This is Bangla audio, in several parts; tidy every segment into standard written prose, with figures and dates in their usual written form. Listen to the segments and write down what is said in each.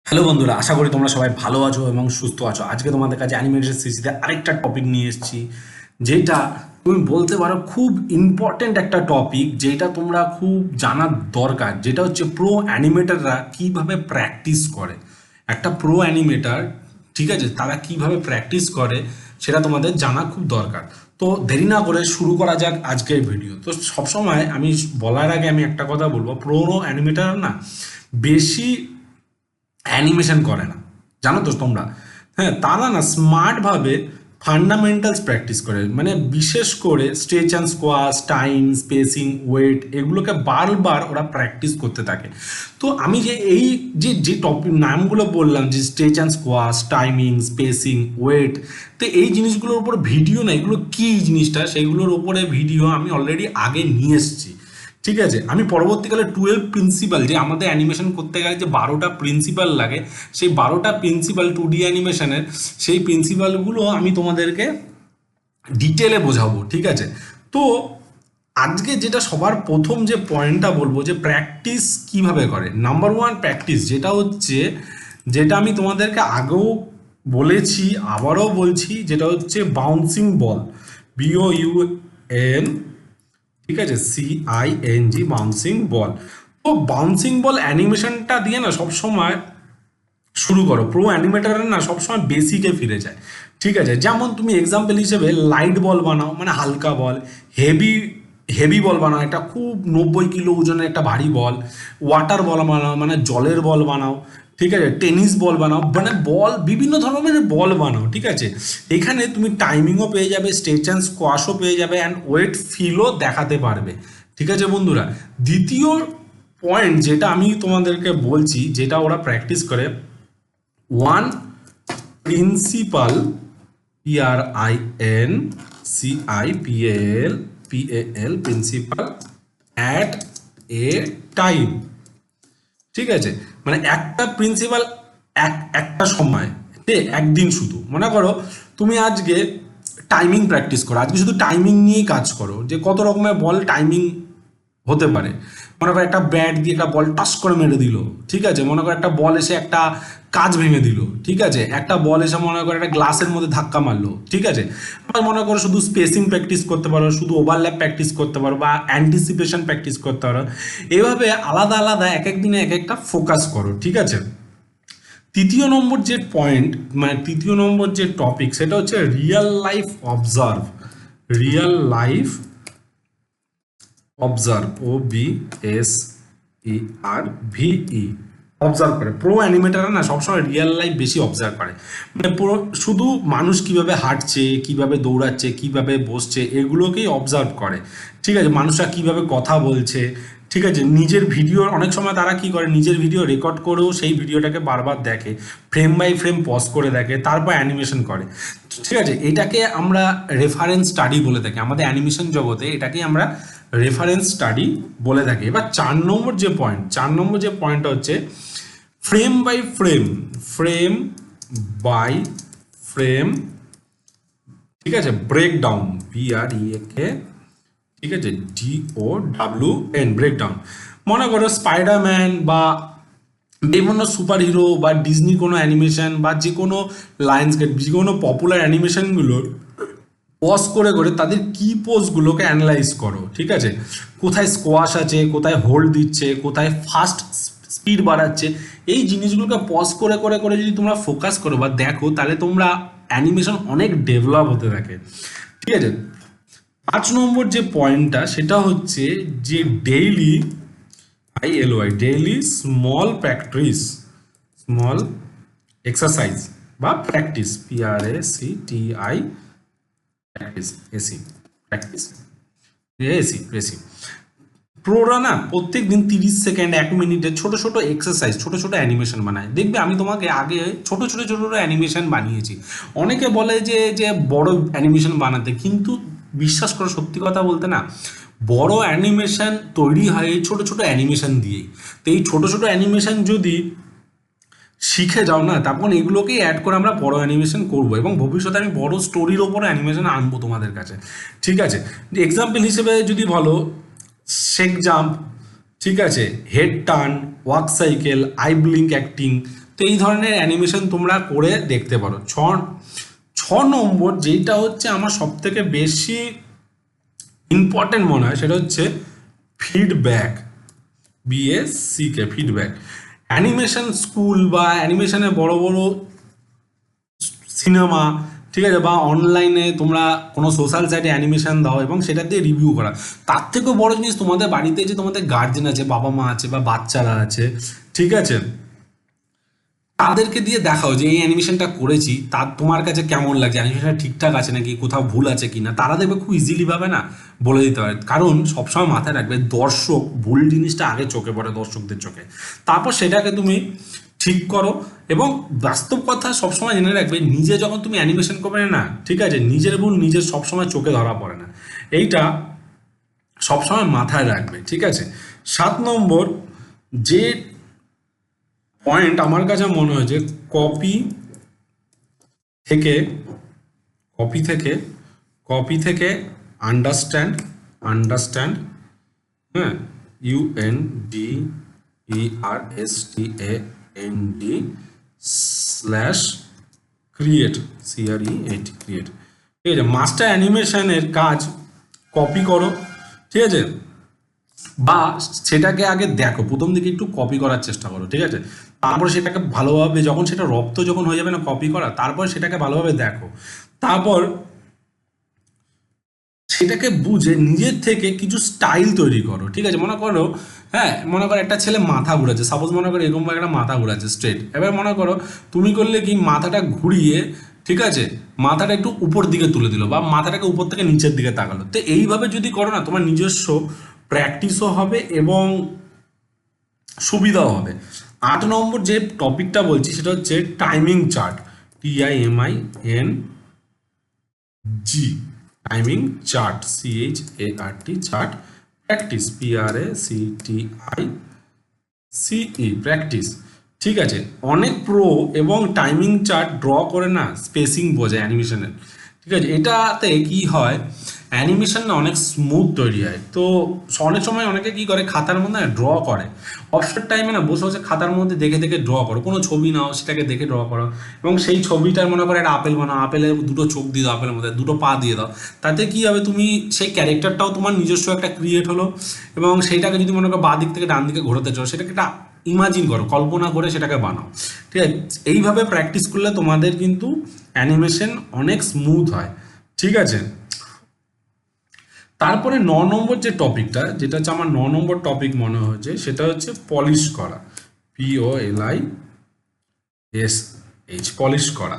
হ্যালো বন্ধুরা, আশা করি তোমরা সবাই ভালো আছো এবং সুস্থ আছো। আজকে তোমাদের কাছে অ্যানিমেটেড সিরিজে আরেকটা টপিক নিয়ে এসেছি, যেটা তুমি বলতে পারো খুব ইম্পর্ট্যান্ট একটা টপিক, যেটা তোমরা খুব জানার দরকার। যেটা হচ্ছে প্রো অ্যানিমেটাররা কিভাবে প্র্যাকটিস করে। একটা প্রো অ্যানিমেটার, ঠিক আছে, তারা কিভাবে প্র্যাকটিস করে সেটা তোমাদের জানা খুব দরকার। তো দেরি না করে শুরু করা যাক আজকের ভিডিও। তো সবসময় আমি বলার আগে আমি একটা কথা বলবো, প্রো অ্যানিমেটার না বেশি অ্যানিমেশন করে না, জানো তো তোমরা। হ্যাঁ, তারা না স্মার্টভাবে ফান্ডামেন্টালস প্র্যাকটিস করে, মানে বিশেষ করে stretch and squash, time, spacing, weight, এগুলোকে বারবার ওরা প্র্যাকটিস করতে থাকে। তো আমি যে এই যে যে টপিক নামগুলো বললাম, যে stretch and squash, timing, spacing, weight, তো এই জিনিসগুলোর উপর ভিডিও না, এগুলো কী জিনিসটা সেইগুলোর উপরে ভিডিও আমি অলরেডি আগে নিয়ে এসেছি। ঠিক আছে, আমি পরবর্তীকালে 12 প্রিন্সিপাল, যে আমাদের অ্যানিমেশন করতে গেলে যে 12টা প্রিন্সিপাল লাগে, সেই 12টা প্রিন্সিপাল 2D অ্যানিমেশনের, সেই প্রিন্সিপালগুলো আমি তোমাদেরকে ডিটেলে বোঝাবো। ঠিক আছে, তো আজকে যেটা সবার প্রথম যে পয়েন্টটা বলবো, যে প্র্যাকটিস কিভাবে করে। নাম্বার ওয়ান প্র্যাকটিস যেটা হচ্ছে, যেটা আমি তোমাদেরকে আগেও বলেছি, আবারও বলছি, যেটা হচ্ছে বাউন্সিং বল, BOUN, ঠিক আছে, CING, বাউন্সিং বল। তো বাউন্সিং বল অ্যানিমেশনটা দিয়ে না সবসময় শুরু করো। প্রো অ্যানিমেটারের না সবসময় বেসিকে ফিরে যায়। ঠিক আছে, যেমন তুমি এক্সাম্পল হিসেবে লাইট বল বানাও, মানে হালকা বল। হেভি হেভি বল বানাও, একটা খুব 90 কিলো ওজনের একটা ভারী বল। ওয়াটার বল বানাও, মানে জলের বল বানাও। ঠিক আছে, টেনিস বল বানাও, মানে বল, বিভিন্ন ধরনের বল বানাও। ঠিক আছে, এখানে তুমি টাইমিংও পেয়ে যাবে, স্ট্রেচ অ্যান্ড স্কোয়াশও পেয়ে যাবে, অ্যান্ড ওয়েট ফিলও দেখাতে পারবে। ঠিক আছে বন্ধুরা, দ্বিতীয় পয়েন্ট যেটা আমি তোমাদেরকে বলছি, যেটা ওরা প্র্যাকটিস করে, one principal, PRINCIPAL principal at a time. ঠিক আছে, মানে একটা প্রিন্সিপাল একটা সময়, একদিন শুধু। মনে করো তুমি আজকে টাইমিং প্র্যাকটিস করো, আজকে শুধু টাইমিং নিয়েই কাজ করো, যে কত রকমের বল টাইমিং হতে পারে। মনে করো একটা ব্যাট দিয়ে একটা বল টাস করে মেরে দিল। ঠিক আছে, মনে করো একটা বল এসে একটা কাজ ভেঙে দিল। ঠিক আছে, একটা বল এসে মনে করো একটা গ্লাসের মধ্যে ধাক্কা মারলো। ঠিক আছে, আবার মনে করো শুধু স্পেসিং প্র্যাকটিস করতে পারো, শুধু ওভারল্যাপ প্র্যাকটিস করতে পারো, বা অ্যান্টিসিপেশন প্র্যাকটিস করতে পারো। এভাবে আলাদা আলাদা এক এক দিনে এক একটা ফোকাস করো। ঠিক আছে, তৃতীয় নম্বর যে পয়েন্ট, মানে তৃতীয় নম্বর যে টপিক, সেটা হচ্ছে real life observe. Real life observe, OBSERVE, observe করে। প্রো অ্যানিমেটাররা না সবসময় রিয়েল লাইফ বেশি অবজার্ভ করে, মানে পুরো শুধু মানুষ কিভাবে হাঁটছে, কিভাবে দৌড়াচ্ছে, কিভাবে বসছে, এগুলোকেই অবজার্ভ করে। ঠিক আছে, মানুষরা কিভাবে কথা বলছে। ঠিক আছে, নিজের ভিডিও অনেক সময় তারা কি করে, নিজের ভিডিও রেকর্ড করেও সেই ভিডিওটাকে বারবার দেখে, ফ্রেম বাই ফ্রেম পজ করে দেখে, তারপর অ্যানিমেশন করে। ঠিক আছে, এটাকে আমরা রেফারেন্স স্টাডি বলে থাকি আমাদের অ্যানিমেশন জগতে, এটাকে আমরা রেফারেন্স স্টাডি বলে থাকি। এবার চার নম্বর যে পয়েন্টটা হচ্ছে frame by frame, frame by frame, ঠিক আছে, ব্রেকডাউন, BREAK, ঠিক আছে, DOWN, ব্রেকডাউন। মনে করো স্পাইডারম্যান বা বিভিন্ন সুপার হিরো বা ডিজনি কোনো অ্যানিমেশন, বা যে কোনো লায়ন্সগেট, যে কোনো পপুলার অ্যানিমেশনগুলোর পজ করে করে তাদের কি পোজগুলোকে অ্যানালাইজ করো। ঠিক আছে, কোথায় স্কোয়াশ আছে, কোথায় হোল্ড দিচ্ছে, কোথায় ফাস্ট স্পিড বাড়াচ্ছে, এই জিনিসগুলোকে পজ করে করে করে যদি তোমরা ফোকাস করো বা দেখো, তাহলে তোমরা অ্যানিমেশন অনেক ডেভেলপ হতে থাকে। ঠিক আছে, 5 নম্বর যে পয়েন্টটা, সেটা হচ্ছে যে daily, daily small practice, small exercise বা প্র্যাকটিস, PRACTI, প্র্যাকটিস, প্র্যাকটিস, এসি। প্রোরা না প্রত্যেক দিন 30 সেকেন্ড, 1 মিনিটের ছোট ছোট এক্সারসাইজ, ছোট ছোট অ্যানিমেশন বানায়। দেখবে আমি তোমাকে আগে ছোট ছোট ছোট ছোট অ্যানিমেশন বানিয়েছি। অনেকে বলে যে যে বড় অ্যানিমেশন বানাতে, কিন্তু বিশ্বাস করো, সত্যি কথা বলতে না, বড় অ্যানিমেশন তৈরি হয় এই ছোট ছোট অ্যানিমেশন দিয়েই। তো এই ছোট ছোট অ্যানিমেশন যদি শিখে যাও না, তখন এগুলোকেই অ্যাড করে আমরা বড় অ্যানিমেশন করব, এবং ভবিষ্যতে আমি বড় স্টোরির ওপরে অ্যানিমেশন আনবো তোমাদের কাছে। ঠিক আছে, এক্সাম্পল হিসেবে যদি বলো, শেক জাম্প, ঠিক আছে, head turn, walk cycle, I blink acting, তো এই ধরনের অ্যানিমেশন তোমরা করে দেখতে পারো। ছ নম্বর যেটা হচ্ছে আমার সব থেকে বেশি ইম্পর্টেন্ট মনে হয়, সেটা হচ্ছে ফিডব্যাক। বিএসসিকে ফিডব্যাক। অ্যানিমেশন স্কুল বা অ্যানিমেশনে বড় বড় সিনেমা, ঠিক আছে, বা অনলাইনে তোমরা কোনো সোশ্যাল সাইটে অ্যানিমেশন দাও এবং সেটা দিয়ে রিভিউ করা। তার থেকেও বড় জিনিস, তোমাদের বাড়িতে যে তোমাদের গার্জেন আছে, বাবা মা আছে বা বাচ্চারা আছে, ঠিক আছে, তাদেরকে দিয়ে দেখাও যে এই অ্যানিমেশনটা করেছি, তার তোমার কাছে কেমন লাগছে, অ্যানিমেশনটা ঠিকঠাক আছে নাকি, কোথাও ভুল আছে কিনা। তারা দেখবে খুব ইজিলি ভাবে না বলে দিতে পারে, কারণ সবসময় মাথায় রাখবে দর্শক ভুল জিনিসটা আগে চোখে পড়ে দর্শকদের চোখে, তারপর সেটাকে তুমি ঠিক করো। এবং বাস্তব কথা সবসময় জেনে রাখবে, নিজে যখন তুমি অ্যানিমেশন করবে না, ঠিক আছে, নিজের ভুল নিজের সবসময় চোখে ধরা পড়ে না, এইটা সবসময় মাথায় রাখবে, ঠিক আছে। 7 নম্বর যে পয়েন্ট আমার কাছে মনে হয় যে কপি থেকে কপি থেকে কপি থেকে আন্ডারস্ট্যান্ড, হ্যাঁ, UNDERSTAND স্ল্যাশ ক্রিয়েট, CREAT, ঠিক আছে। মাস্টার অ্যানিমেশনের কাজ কপি করো, ঠিক আছে, বা সেটাকে আগে দেখো, প্রথম দিকে একটু কপি করার চেষ্টা করো, ঠিক আছে, তারপর সেটাকে ভালোভাবে যখন সেটা রপ্ত যখন হয়ে যাবে না কপি করা, তারপর সেটাকে ভালোভাবে দেখো, তারপর সেটাকে বুঝে নিজের থেকে কিছু স্টাইল তৈরি করো, ঠিক আছে। মনে করো, হ্যাঁ, মনে করো একটা ছেলে মাথা ঘুরাচ্ছে, সাপোজ মনে করো এরকম একটা মাথা ঘুরাচ্ছে স্ট্রেট, এবার মনে করো তুমি করলে কি মাথাটা ঘুরিয়ে, ঠিক আছে, মাথাটা একটু উপর দিকে তুলে দিল বা মাথাটাকে উপর থেকে নিচের দিকে তাকালো। তো এইভাবে যদি করো না, তোমার নিজস্ব প্র্যাকটিসও হবে এবং সুবিধাও হবে। 8 নম্বর যে টপিকটা বলছি সেটা হচ্ছে timing chart, TIMING, timing chart, CHART, chart, practice, PRACTICE, practice, ঠিক আছে। অনেক প্রো এবং টাইমিং চার্ট ড্র করে না স্পেসিং বোঝে অ্যানিমেশনের, ঠিক আছে। এটাতে কি হয়, অ্যানিমেশন না অনেক স্মুথ তৈরি হয়। তো অনেক সময় অনেকে কি করে, খাতার মধ্যে ড্র করে, অবসর টাইমে না বসে বসে খাতার মধ্যে দেখে দেখে ড্র করো, কোনো ছবি নাও সেটাকে দেখে ড্র করো, এবং সেই ছবিটার মনে করো একটা আপেল বানাও, আপেলের দুটো চোখ দিয়ে দাও, আপেলের মধ্যে দুটো পা দিয়ে দাও, তাতে কি হবে, তুমি সেই ক্যারেক্টারটাও তোমার নিজস্ব একটা ক্রিয়েট হলো, এবং সেইটাকে যদি মনে করো বাঁ দিক থেকে ডান দিকে ঘোরাতে চাও, সেটাকে একটা ইমাজিন করো, কল্পনা করে সেটাকে বানাও, ঠিক আছে। এইভাবে প্র্যাকটিস করলে তোমাদের কিন্তু অ্যানিমেশন অনেক স্মুথ হয়, ঠিক আছে। তারপরে 9 নম্বর যে টপিকটা, যেটা হচ্ছে আমার 9 নম্বর টপিক মনে হচ্ছে, সেটা হচ্ছে পলিশ করা, POLISH, পলিশ করা।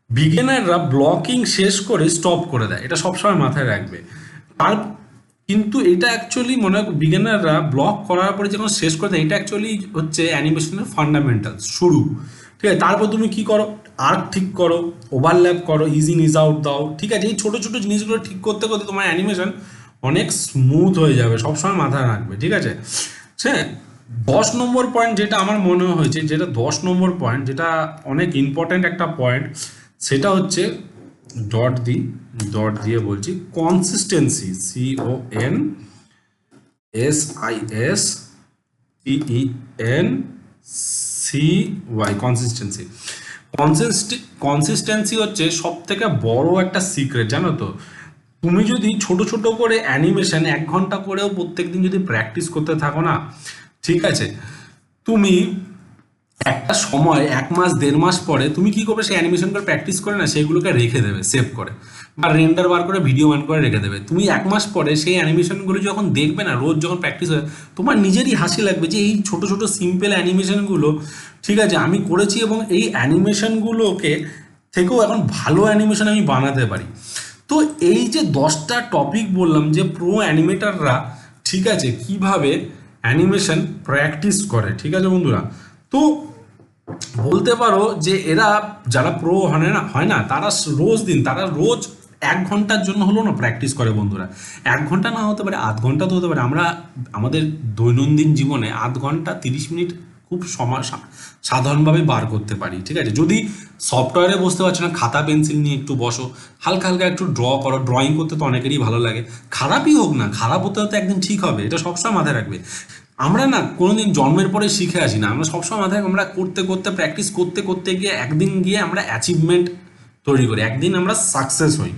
বিগিনাররা ব্লকিং শেষ করে স্টপ করে দেয়, এটা সবসময় মাথায় রাখবে। তার কিন্তু এটা অ্যাকচুয়ালি মনে হয় বিগিনাররা ব্লক করার পরে যখন শেষ করে দেয়, এটা অ্যাকচুয়ালি হচ্ছে অ্যানিমেশনের ফান্ডামেন্টাল শুরু, ঠিক আছে। তারপর তুমি কি করো, আর্ক ঠিক করো, ওভারল্যাপ করো, ইজ ইন ইজ আউট দাও, ঠিক আছে। এই ছোটো ছোটো জিনিসগুলো ঠিক করতে করতে তোমার অ্যানিমেশন অনেক স্মুথ হয়ে যাবে, সবসময় মাথায় রাখবে, ঠিক আছে। হ্যাঁ, 10 নম্বর পয়েন্ট যেটা আমার মনে হয়েছে, যেটা 10 নম্বর পয়েন্ট, যেটা অনেক ইম্পর্ট্যান্ট একটা পয়েন্ট, সেটা হচ্ছে ডট দিয়ে বলছি, কনসিস্টেন্সি, CONSISTENCY, কনসিস্টেন্সি হচ্ছে সব থেকে বড় একটা সিক্রেট, জানো তো। তুমি যদি ছোট ছোট করে অ্যানিমেশন 1 ঘন্টা করেও প্রত্যেকদিন যদি প্র্যাকটিস করতে থাকো না, ঠিক আছে, তুমি একটা সময় 1 মাস 1.5 মাস পরে তুমি কি করবে, সেই অ্যানিমেশনগুলো প্র্যাকটিস করে না সেগুলোকে রেখে দেবে সেভ করে, বা রেন্ডার বার করে ভিডিও বার করে রেখে দেবে। তুমি 1 মাস পরে সেই অ্যানিমেশনগুলো যখন দেখবে না, রোজ যখন প্র্যাকটিস হয়, তোমার নিজেরই হাসি লাগবে যে এই ছোট ছোট সিম্পল অ্যানিমেশনগুলো, ঠিক আছে, আমি করেছি, এবং এই অ্যানিমেশনগুলোকে থেকেও এখন ভালো অ্যানিমেশন আমি বানাতে পারি। তো এই যে 10টা টপিক বললাম, যে প্রো অ্যানিমেটাররা, ঠিক আছে, কিভাবে অ্যানিমেশন প্র্যাকটিস করে, ঠিক আছে বন্ধুরা। তো বলতে পারো যে এরা যারা প্রো হয় না তারা রোজ 1 ঘন্টার জন্য হলো না প্র্যাকটিস করে বন্ধুরা। 1 ঘন্টা না হতে পারে, আধ ঘন্টা তো হতে পারে। আমরা আমাদের দৈনন্দিন জীবনে আধ ঘন্টা 30 মিনিট খুব সাধারণভাবে বার করতে পারি, ঠিক আছে। যদি সফটওয়্যারে বসতে পারছো না, খাতা পেন্সিল নিয়ে একটু বসো, হালকা হালকা একটু ড্র করো। ড্রয়িং করতে তো অনেকেরই ভালো লাগে, খারাপই হোক না, খারাপ হতে হতে একদিন ঠিক হবে, এটা সবসময় মাথায় রাখবে। আমরা না কোনোদিন জন্মের পরে শিখে আসি না, আমরা সবসময় মাথায় আমরা করতে করতে প্র্যাকটিস করতে করতে গিয়ে একদিন গিয়ে আমরা অ্যাচিভমেন্ট তৈরি করি, একদিন আমরা সাকসেস হই।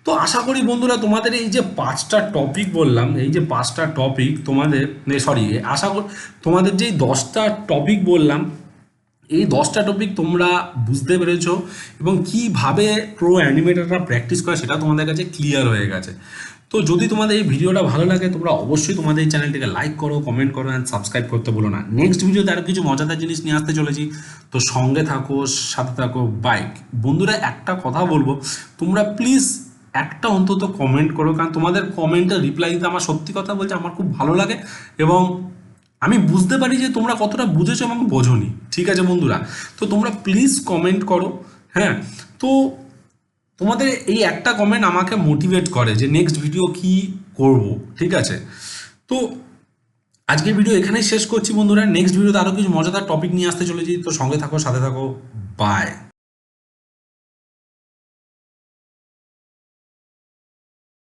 তো আশা করি বন্ধুরা তোমাদের এই যে 5টা টপিক বললাম, এই যে 5টা টপিক তোমাদের, সরি, আশা করি তোমাদের যেই 10টা টপিক বললাম, এই 10টা টপিক তোমরা বুঝতে পেরেছো এবং কিভাবে প্রো অ্যানিমেটররা প্র্যাকটিস করে সেটা তোমাদের কাছে ক্লিয়ার হয়ে গেছে। তো যদি তোমাদের এই ভিডিওটা ভালো লাগে তোমরা অবশ্যই তোমাদের এই চ্যানেলটিকে লাইক করো, কমেন্ট করো অ্যান্ড সাবস্ক্রাইব করতে ভুলো না। নেক্সট ভিডিওতে আরও কিছু মজাদার জিনিস নিয়ে আসতে চলেছি, তো সঙ্গে থাকো, সাথে থাকো। বাইক বন্ধুরা, একটা কথা বলবো, তোমরা প্লিজ একটা অন্তত কমেন্ট করো, কারণ তোমাদের কমেন্টে রিপ্লাই দিতে আমার, সত্যি কথা বলছে, আমার খুব ভালো লাগে এবং আমি বুঝতে পারি যে তোমরা কতটা বুঝেছো এবং বোঝোনি। ঠিক আছে বন্ধুরা, তো তোমরা প্লিজ কমেন্ট করো। হ্যাঁ, তো তোমাদের এই একটা কমেন্ট আমাকে মোটিভেট করে যে নেক্সট ভিডিও কি করব। ঠিক আছে, তো আজকের ভিডিও এখানেই শেষ করছি বন্ধুরা। নেক্সট ভিডিওতে আরও কিছু মজাদার টপিক নিয়ে আসতে চলেছি, তো সঙ্গে থাকো, সাথে থাকো। বাই।